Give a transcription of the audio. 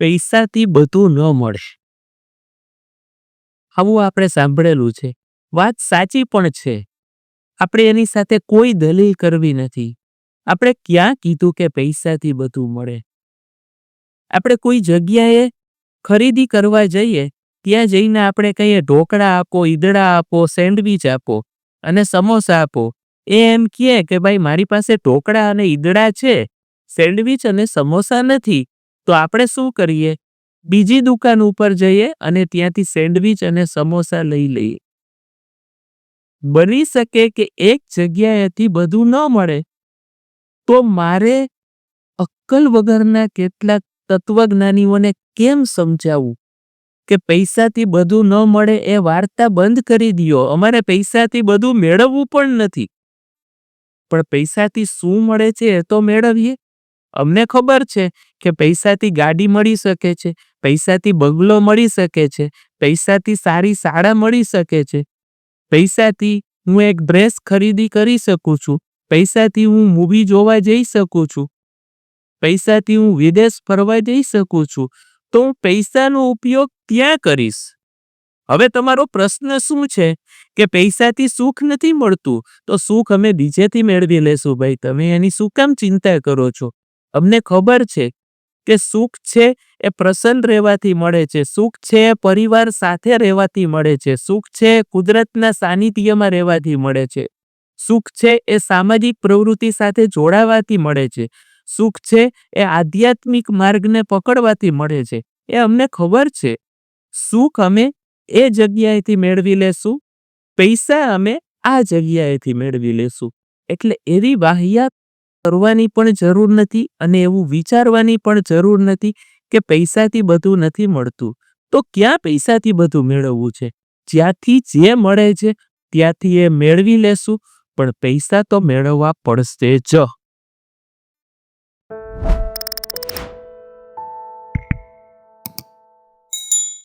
પૈસાથી બધું ન મળે. આવું આપણે સાંભળેલું છે. વાત સાચી પણ છે. આપણે એની સાથે કોઈ દલીલ કરવી નથી. આપણે ક્યાં કીધું કે પૈસાથી બધું મળે? આપણે કોઈ જગ્યાએ ખરીદી કરવા જઈએ, ત્યાં જઈને આપણે કહીએ ઢોકળા આપો, ઈદડા આપો, સેન્ડવીચ આપો અને સમોસા આપો. એ એમ કહે કે ભાઈ મારી પાસે ઢોકળા અને ઈદડા છે, સેન્ડવીચ અને સમોસા નથી. તો આપણે શું કરીએ? બીજી દુકાન ઉપર જઈએ અને ત્યાંથી સેન્ડવીચ અને સમોસા લઈ લઈએ. બની શકે કે એક જગ્યાએથી બધું ન મળે, તો મારે અક્કલ વગરના કેટલાક તત્વજ્ઞાનીઓને કેમ સમજાવવું કે પૈસાથી બધું ન મળે? એ વાર્તા બંધ કરી દો. અમારે પૈસાથી બધું મેળવવું પણ નથી, પણ પૈસાથી શું મળે છે એ તો મેળવીએ. અમને ખબર છે કે પૈસાથી ગાડી મળી શકે છે, પૈસાથી બંગલો મળી શકે છે, પૈસાથી સારી શાળા મળી શકે છે, પૈસાથી હું એક ડ્રેસ ખરીદી કરી શકું છું, પૈસાથી હું મૂવી જોવા જઈ શકું છું, પૈસાથી હું વિદેશ ફરવા જઈ શકું છું. તો હું પૈસાનો ઉપયોગ ત્યાં કરીશ. હવે તમારો પ્રશ્ન શું છે કે પૈસાથી સુખ નથી મળતું, તો સુખ અમે બીજેથી મેળવી લેશું. ભાઈ, તમે એની શું કામ ચિંતા કરો છો? અમને ખબર છે કે સુખ છે એ પ્રસન્ન રહેવાથી મળે છે, સુખ છે એ પરિવાર સાથે રહેવાથી મળે છે, સુખ છે કુદરતના સાનિધ્યમાં રહેવાથી મળે છે, સુખ છે એ સામાજિક પ્રવૃત્તિ સાથે જોડાવાથી મળે છે, સુખ છે એ આધ્યાત્મિક માર્ગને પકડવાથી મળે છે. એ અમને ખબર છે. સુખ અમે એ જગ્યાએથી મેળવી લેશું, પૈસા અમે આ જગ્યાએથી મેળવી લેશું. એટલે એવી વાહિયાત કરવાની પણ જરૂર નથી અને એવું વિચારવાની પણ જરૂર નથી કે પૈસાથી બધું નથી મળતું. તો ક્યાં પૈસાથી બધું મેળવવું છે? જ્યાંથી જે મળે છે ત્યાંથી એ મેળવી લેશું, પણ પૈસા તો મેળવવા પડશે જ.